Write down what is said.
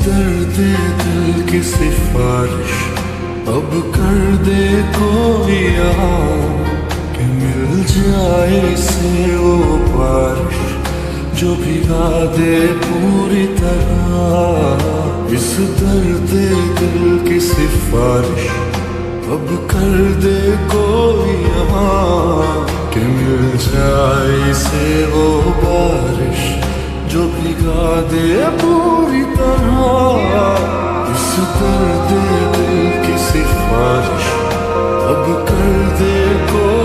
दर्द दिल की सिफारिश अब कर दे कोई यहाँ कि मिल जाए इसे वो बारिश जो भिगा दे पूरी तरह। इस दर्द दिल की सिफारिश अब कर दे कोई यहाँ कि मिल जाए इसे वो बारिश जो भिगा दे पूरी तरह। इस दर्द दिल की सिफारिश अब कर दे को